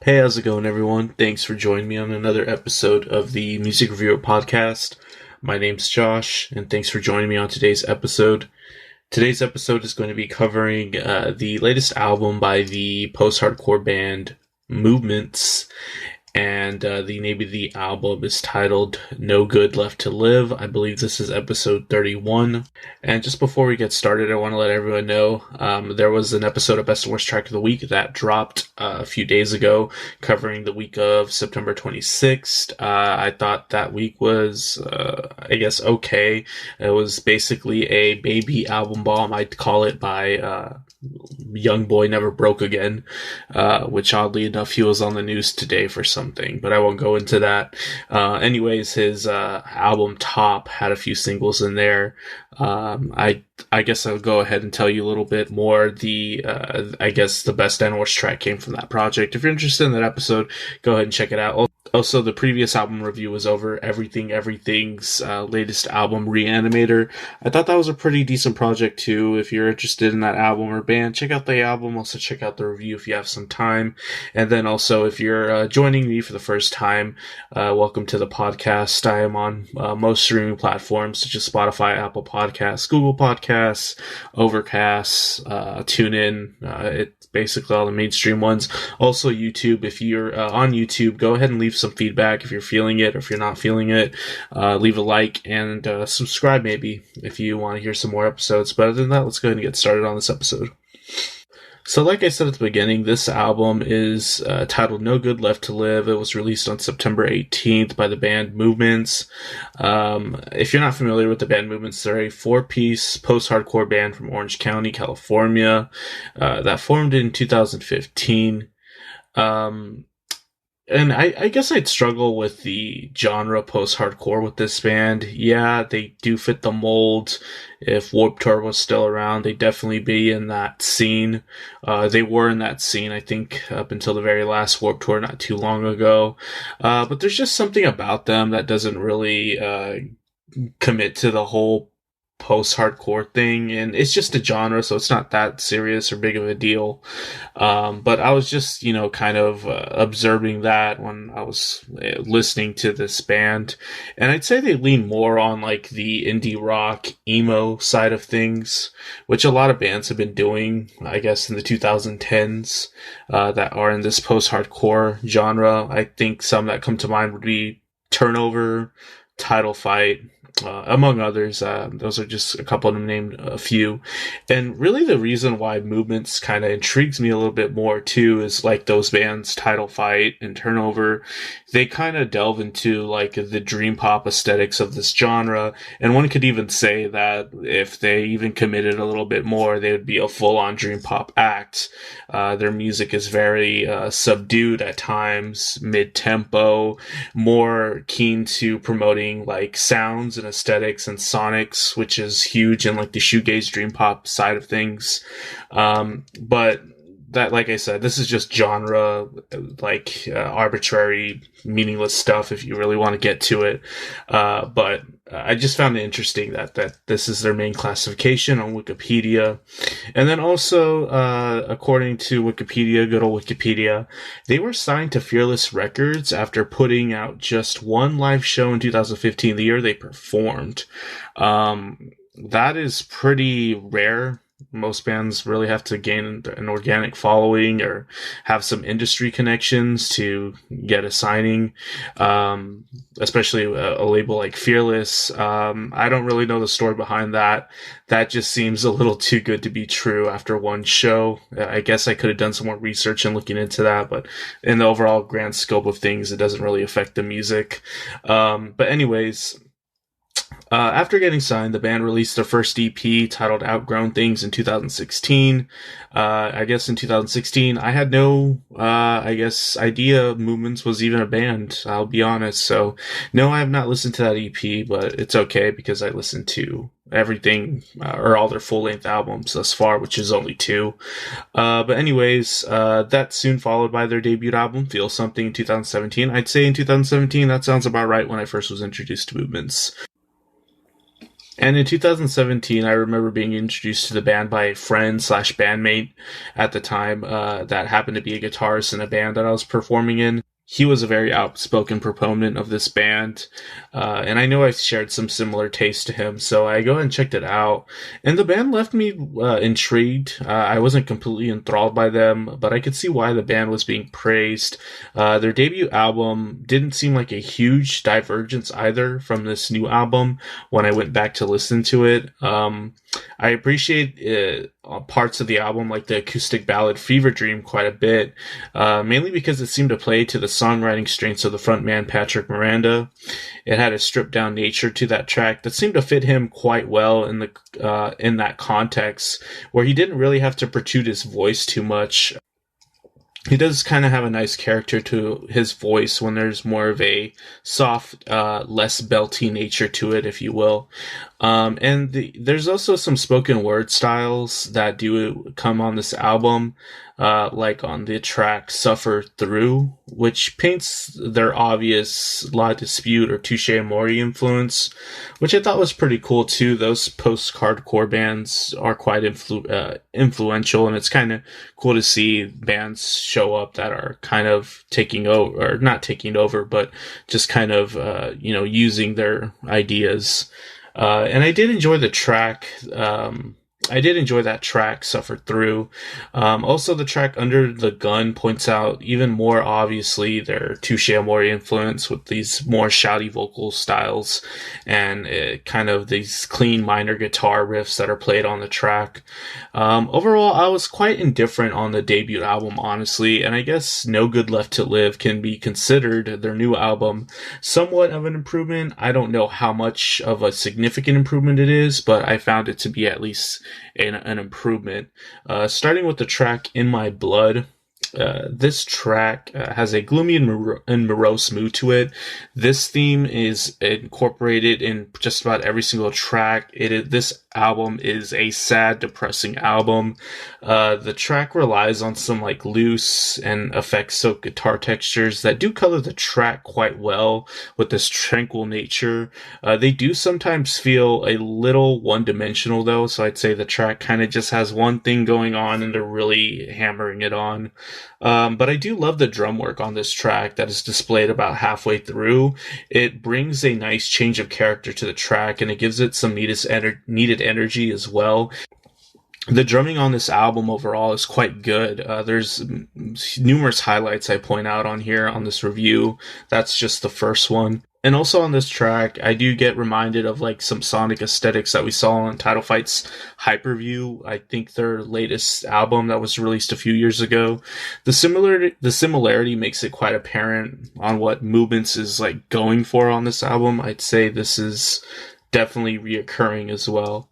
Hey, how's it going, everyone? Thanks for joining me on another episode of the Music Reviewer Podcast. My name's Josh, and thanks for joining me on today's episode. Today's episode is going to be covering the latest album by the post-hardcore band Movements, and the name of the album is titled No Good Left to Live. I believe this is episode 31. And just before we get started, I want to let everyone know there was an episode of Best and Worst Track of the Week that dropped a few days ago, covering the week of September 26th. I thought that week was, okay. It was basically a baby album bomb, I'd call it, by Young Boy Never Broke Again, which oddly enough he was on the news today for something, but I won't go into that. Anyways, his album Top had a few singles in there. I guess I'll go ahead and tell you a little bit more. The best and worst track came from that project. If you're interested in that episode, go ahead and check it out. Also, the previous album review was over Everything's latest album, Reanimator. I thought that was a pretty decent project too. If you're interested in that album or band, check out the album. Also, check out the review if you have some time. And then also, if you're joining me for the first time, welcome to the podcast. I am on most streaming platforms such as Spotify, Apple Podcasts, Google Podcasts, Overcast, TuneIn. It's basically all the mainstream ones. Also, YouTube. If you're on YouTube, go ahead and leave some feedback if you're feeling it or if you're not feeling it. Leave a like and subscribe maybe if you want to hear some more episodes. But other than that, let's go ahead and get started on this episode. So like I said at the beginning, this album is titled No Good Left to Live. It was released on September 18th by the band Movements. If you're not familiar with the band Movements, they're a 4-piece post-hardcore band from Orange County, California, that formed in 2015. And I guess I'd struggle with the genre post-hardcore with this band. Yeah, they do fit the mold. If Warped Tour was still around, they'd definitely be in that scene. They were in that scene, I think, up until the very last Warped Tour not too long ago. But there's just something about them that doesn't really commit to the whole post-hardcore thing, and it's just a genre, so it's not that serious or big of a deal. But I was just, kind of observing that when I was listening to this band, and I'd say they lean more on like the indie rock emo side of things, which a lot of bands have been doing, I guess, in the 2010s that are in this post-hardcore genre. I think some that come to mind would be Turnover, Title Fight, among others. Those are just a couple of them, named a few. And really the reason why Movements kind of intrigues me a little bit more too is like those bands, Title Fight and Turnover, they kind of delve into like the dream pop aesthetics of this genre. And one could even say that if they even committed a little bit more, they would be a full-on dream pop act. Their music is very subdued at times, mid-tempo, more keen to promoting like sounds and aesthetics and sonics, which is huge in like the shoegaze dream pop side of things. But that, like I said, this is just genre, like arbitrary, meaningless stuff if you really want to get to it. But I just found it interesting that this is their main classification on Wikipedia. And then also, according to Wikipedia, good old Wikipedia, they were signed to Fearless Records after putting out just one live show in 2015, the year they performed. That is pretty rare. Most bands really have to gain an organic following or have some industry connections to get a signing, especially a label like Fearless. I don't really know the story behind that. That just seems a little too good to be true after one show. I guess I could have done some more research and looking into that, but in the overall grand scope of things, it doesn't really affect the music. But anyways, after getting signed, the band released their first EP titled Outgrown Things in 2016. I guess in 2016, I had no, idea Movements was even a band, I'll be honest. So, no, I have not listened to that EP, but it's okay because I listened to everything, or all their full-length albums thus far, which is only 2. But anyways, that soon followed by their debut album, Feel Something, in 2017. I'd say in 2017, that sounds about right when I first was introduced to Movements. And in 2017, I remember being introduced to the band by a friend slash bandmate at the time that happened to be a guitarist in a band that I was performing in. He was a very outspoken proponent of this band, and I know I shared some similar tastes to him, so I go and checked it out. And the band left me intrigued. I wasn't completely enthralled by them, but I could see why the band was being praised. Their debut album didn't seem like a huge divergence either from this new album when I went back to listen to it. I appreciate parts of the album, like the acoustic ballad Fever Dream, quite a bit, mainly because it seemed to play to the songwriting strengths of the frontman Patrick Miranda. It had a stripped down nature to that track that seemed to fit him quite well in that context, where he didn't really have to protrude his voice too much. He does kind of have a nice character to his voice when there's more of a soft, less belty nature to it, if you will. There's also some spoken word styles that do come on this album, like on the track Suffer Through, which paints their obvious La Dispute or Touche Amore influence, which I thought was pretty cool too. Those post-hardcore bands are quite influential, and it's kind of cool to see bands show up that are kind of taking over, or not taking over, but just kind of, using their ideas. And I did enjoy the track. I did enjoy that track, Suffer Through. Also, the track Under the Gun points out even more obviously their Touche Amore influence with these more shouty vocal styles and kind of these clean minor guitar riffs that are played on the track. Overall, I was quite indifferent on the debut album, honestly, and I guess No Good Left to Live can be considered their new album somewhat of an improvement. I don't know how much of a significant improvement it is, but I found it to be at least an improvement. Starting with the track In My Blood. This track has a gloomy and morose mood to it. This theme is incorporated in just about every single track. This album is a sad, depressing album. The track relies on some like loose and effects soaked guitar textures that do color the track quite well with this tranquil nature. They do sometimes feel a little one-dimensional though, so I'd say the track kind of just has one thing going on and they're really hammering it on. But I do love the drum work on this track that is displayed about halfway through. It brings a nice change of character to the track, and it gives it some needed energy as well. The drumming on this album overall is quite good. There's numerous highlights I point out on here on this review. That's just the first one. And also on this track, I do get reminded of like some sonic aesthetics that we saw on Title Fight's Hyperview. I think their latest album that was released a few years ago. The similarity makes it quite apparent on what Movements is like going for on this album. I'd say this is definitely reoccurring as well.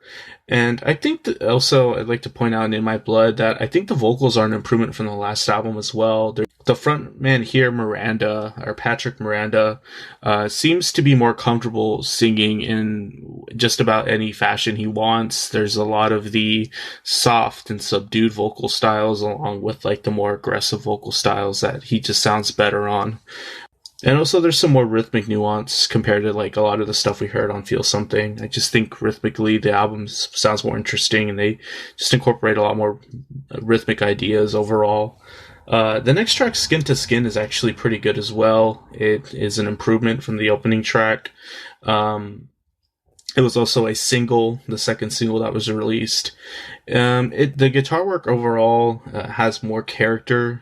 And I think that also I'd like to point out in My Blood that I think the vocals are an improvement from the last album as well. The front man here, Patrick Miranda, seems to be more comfortable singing in just about any fashion he wants. There's a lot of the soft and subdued vocal styles along with like the more aggressive vocal styles that he just sounds better on. And also there's some more rhythmic nuance compared to like a lot of the stuff we heard on Feel Something. I just think rhythmically the album sounds more interesting and they just incorporate a lot more rhythmic ideas overall. The next track, Skin to Skin, is actually pretty good as well. It is an improvement from the opening track. It was also a single, the second single that was released. The guitar work overall has more character.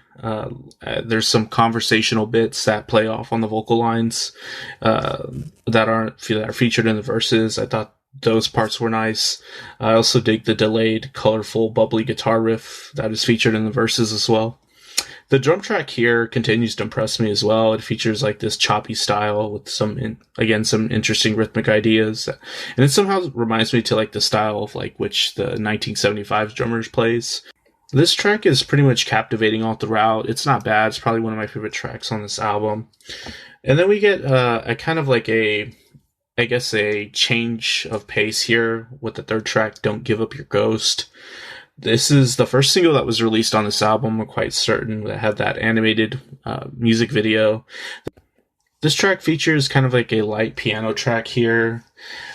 There's some conversational bits that play off on the vocal lines that are featured in the verses. I thought those parts were nice. I also dig the delayed, colorful, bubbly guitar riff that is featured in the verses as well. The drum track here continues to impress me as well. It features like this choppy style with some interesting rhythmic ideas. And it somehow reminds me to like the style of like which the 1975 drummers plays. This track is pretty much captivating all throughout. It's not bad. It's probably one of my favorite tracks on this album. And then we get a kind of like a change of pace here with the third track, Don't Give Up Your Ghost. This is the first single that was released on this album, I'm quite certain, that had that animated music video. This track features kind of like a light piano track here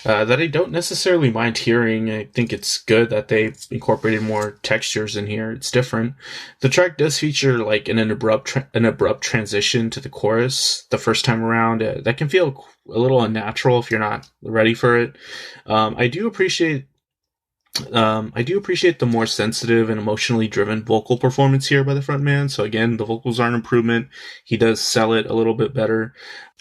that I don't necessarily mind hearing. I think it's good that they incorporated more textures in here. It's different. The track does feature like an abrupt transition to the chorus the first time around. That can feel a little unnatural if you're not ready for it. I do appreciate the more sensitive and emotionally driven vocal performance here by the frontman. So again, the vocals are an improvement. He does sell it a little bit better.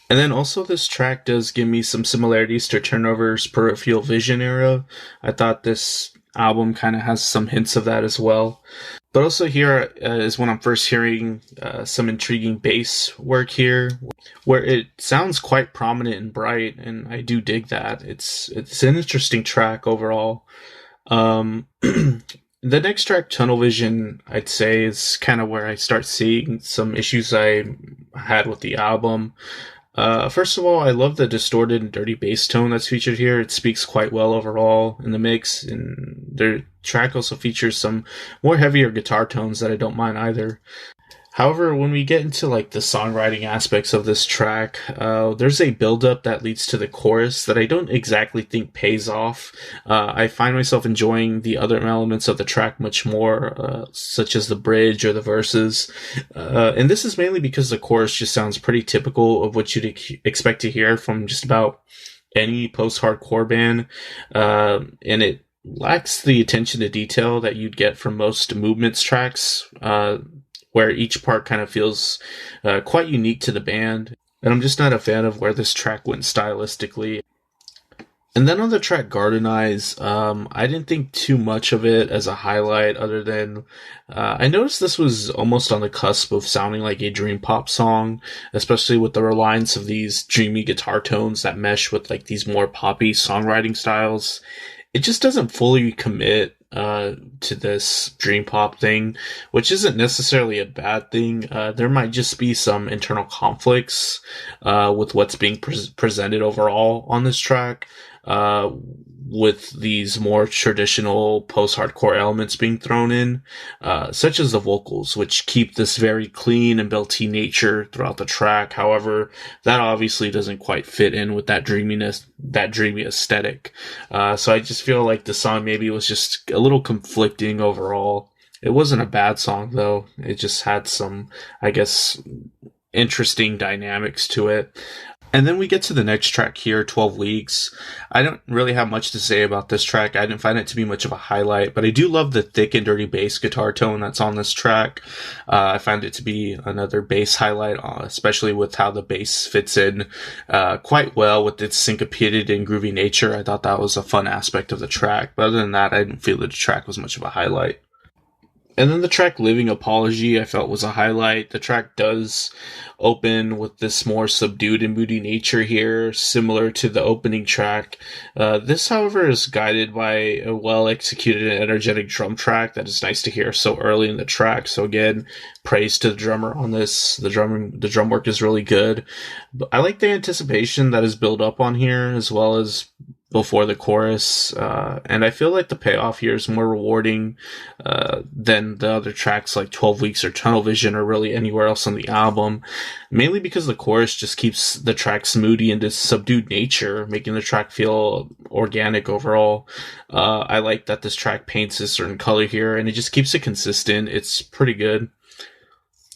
And then also this track does give me some similarities to Turnover's Peripheral Vision era. I thought this album kind of has some hints of that as well. But also here is when I'm first hearing some intriguing bass work here, where it sounds quite prominent and bright, and I do dig that. It's an interesting track overall. The next track, Tunnel Vision, I'd say is kind of where I start seeing some issues I had with the album. First of all, I love the distorted and dirty bass tone that's featured here. It speaks quite well overall in the mix, and the track also features some more heavier guitar tones that I don't mind either. However, when we get into like the songwriting aspects of this track, there's a buildup that leads to the chorus that I don't exactly think pays off. I find myself enjoying the other elements of the track much more, such as the bridge or the verses. And this is mainly because the chorus just sounds pretty typical of what you'd expect to hear from just about any post-hardcore band. And it lacks the attention to detail that you'd get from most Movements tracks, where each part kind of feels quite unique to the band. And I'm just not a fan of where this track went stylistically. And then on the track Garden Eyes, I didn't think too much of it as a highlight other than I noticed this was almost on the cusp of sounding like a dream pop song, especially with the reliance of these dreamy guitar tones that mesh with like these more poppy songwriting styles. It just doesn't fully commit to this dream pop thing, which isn't necessarily a bad thing. There might just be some internal conflicts with what's being presented overall on this track, with these more traditional post-hardcore elements being thrown in, such as the vocals, which keep this very clean and belty nature throughout the track. However, that obviously doesn't quite fit in with that dreaminess, that dreamy aesthetic. So I just feel like the song maybe was just a little conflicting overall. It wasn't a bad song though. It just had some, I guess, interesting dynamics to it. And then we get to the next track here, 12 Leagues. I don't really have much to say about this track. I didn't find it to be much of a highlight, but I do love the thick and dirty bass guitar tone that's on this track. I find it to be another bass highlight, especially with how the bass fits in quite well with its syncopated and groovy nature. I thought that was a fun aspect of the track. But other than that, I didn't feel the track was much of a highlight. And then the track Living Apology I felt was a highlight. The track does open with this more subdued and moody nature here, similar to the opening track. This, however, is guided by a well-executed and energetic drum track that is nice to hear so early in the track. So again, praise to the drummer on this. The drum work is really good. But I like the anticipation that is built up on here, as well as before the chorus, and I feel like the payoff here is more rewarding than the other tracks like 12 Weeks or Tunnel Vision or really anywhere else on the album, mainly because the chorus just keeps the track's moody and its subdued nature, making the track feel organic overall. I like that this track paints a certain color here, and it just keeps it consistent. It's pretty good.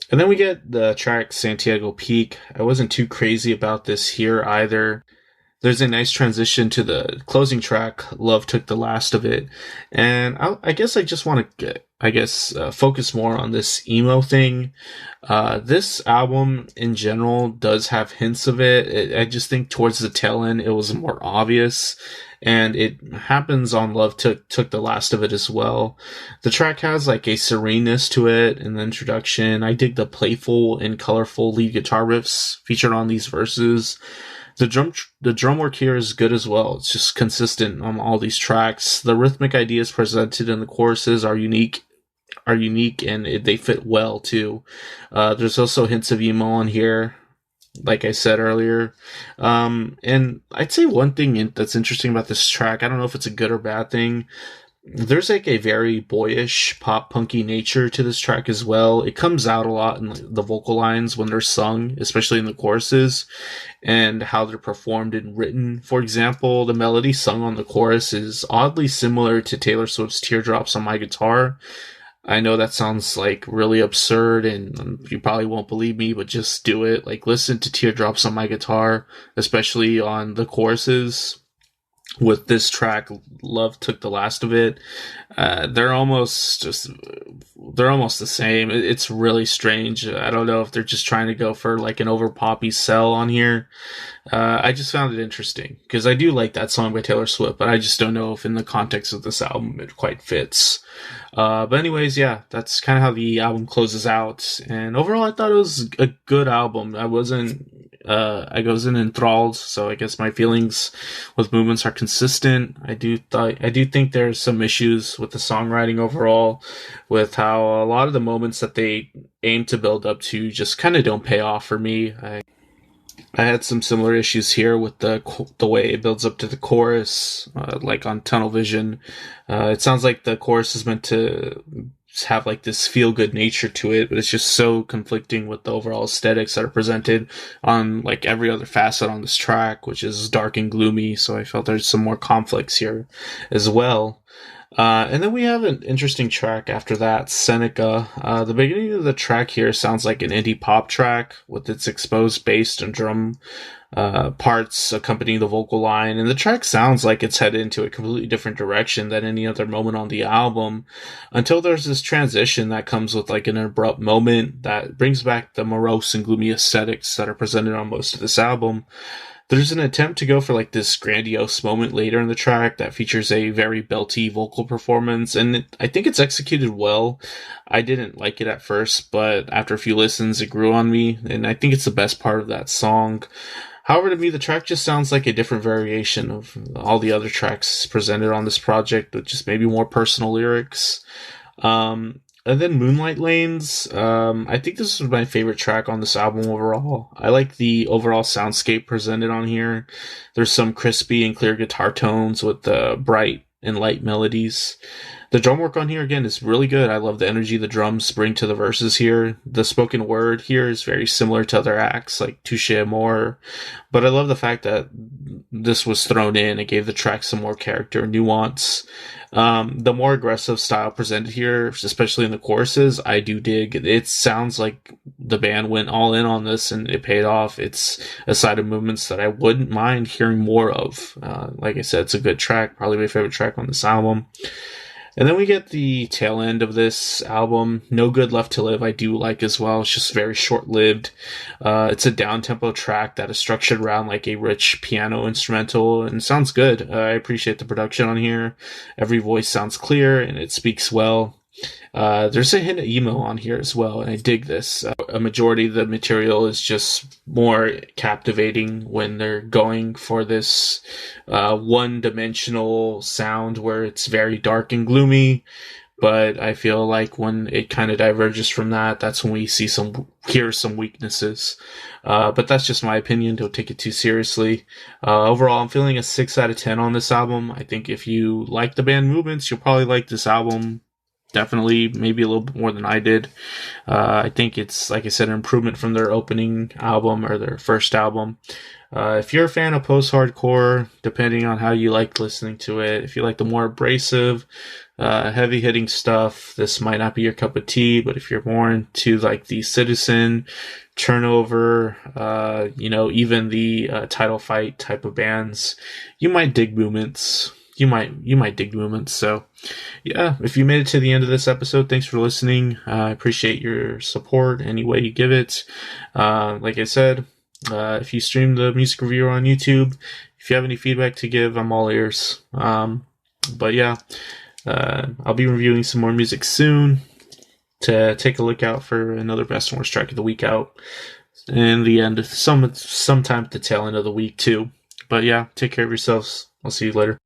And then we get the track Santiago Peak. I wasn't too crazy about this here either. There's a nice transition to the closing track, Love Took the Last of It. And I guess I just want to, focus more on this emo thing. This album in general does have hints of it. I just think towards the tail end, it was more obvious. And it happens on Love Took the Last of It as well. The track has like a sereneness to it in the introduction. I dig the playful and colorful lead guitar riffs featured on these verses. The drum work here is good as well. It's just consistent on all these tracks. The rhythmic ideas presented in the choruses are unique and they fit well too. There's also hints of emo on here, like I said earlier. And I'd say one thing that's interesting about this track, I don't know if it's a good or bad thing, There's like a very boyish pop punky nature to this track as well. It comes out a lot in the vocal lines when they're sung, especially in the choruses, and how they're performed and written. For example, the melody sung on the chorus is oddly similar to Taylor Swift's Teardrops on My Guitar. I know that sounds like really absurd and you probably won't believe me, but just do it. Like, listen to Teardrops on My Guitar, especially on the choruses. With this track, Love Took the Last of It. They're almost the same. It's really strange. I don't know if they're just trying to go for like an over poppy sell on here. I just found it interesting because I do like that song by Taylor Swift, but I just don't know if in the context of this album it quite fits. But anyways, yeah, that's kind of how the album closes out. And overall, I thought it was a good album. I wasn't enthralled, so I guess my feelings with Movements are consistent. I do think there's some issues with the songwriting overall, with how a lot of the moments that they aim to build up to just kind of don't pay off for me. I had some similar issues here with the way it builds up to the chorus, like on Tunnel Vision. It sounds like the chorus is meant to have like this feel good nature to it, but it's just so conflicting with the overall aesthetics that are presented on like every other facet on this track, which is dark and gloomy. So I felt there's some more conflicts here as well. And then we have an interesting track after that, Seneca. The beginning of the track here sounds like an indie pop track with its exposed bass and drum parts accompanying the vocal line, and the track sounds like it's headed into a completely different direction than any other moment on the album, until there's this transition that comes with like an abrupt moment that brings back the morose and gloomy aesthetics that are presented on most of this album. There's an attempt to go for like this grandiose moment later in the track that features a very belty vocal performance, and I think it's executed well. I didn't like it at first, but after a few listens, it grew on me, and I think it's the best part of that song. However, to me, the track just sounds like a different variation of all the other tracks presented on this project, with just maybe more personal lyrics. And then Moonlight Lanes, I think this was my favorite track on this album overall. I like the overall soundscape presented on here. There's some crispy and clear guitar tones with bright and light melodies. The drum work on here, again, is really good. I love the energy the drums bring to the verses here. The spoken word here is very similar to other acts, like Touche Amore. But I love the fact that this was thrown in. It gave the track some more character and nuance. The more aggressive style presented here, especially in the choruses, I do dig. It sounds like the band went all in on this and it paid off. It's a side of Movements that I wouldn't mind hearing more of. Like I said, it's a good track, probably my favorite track on this album. And then we get the tail end of this album, No Good Left to Live, I do like as well. It's just very short-lived. It's a down-tempo track that is structured around like a rich piano instrumental, and it sounds good. I appreciate the production on here. Every voice sounds clear, and it speaks well. There's a hint of emo on here as well, and I dig this. A majority of the material is just more captivating when they're going for this one-dimensional sound where it's very dark and gloomy. But I feel like when it kind of diverges from that, that's when we hear some weaknesses. But that's just my opinion. Don't take it too seriously. Overall, I'm feeling a 6 out of 10 on this album. I think if you like the band Movements, you'll probably like this album. Definitely, maybe a little bit more than I did. I think it's, like I said, an improvement from their opening album or their first album. If you're a fan of post-hardcore, depending on how you like listening to it, if you like the more abrasive, heavy-hitting stuff, this might not be your cup of tea. But if you're more into like the Citizen, Turnover, even the Title Fight type of bands, you might dig Movements. You might dig Movements. So yeah, if you made it to the end of this episode, thanks for listening. I appreciate your support any way you give it. Like I said, if you stream the music reviewer on YouTube, if you have any feedback to give, I'm all ears. But yeah, I'll be reviewing some more music soon. To take a look out for another best and worst track of the week out. In the end, sometime at the tail end of the week too. But yeah, take care of yourselves. I'll see you later.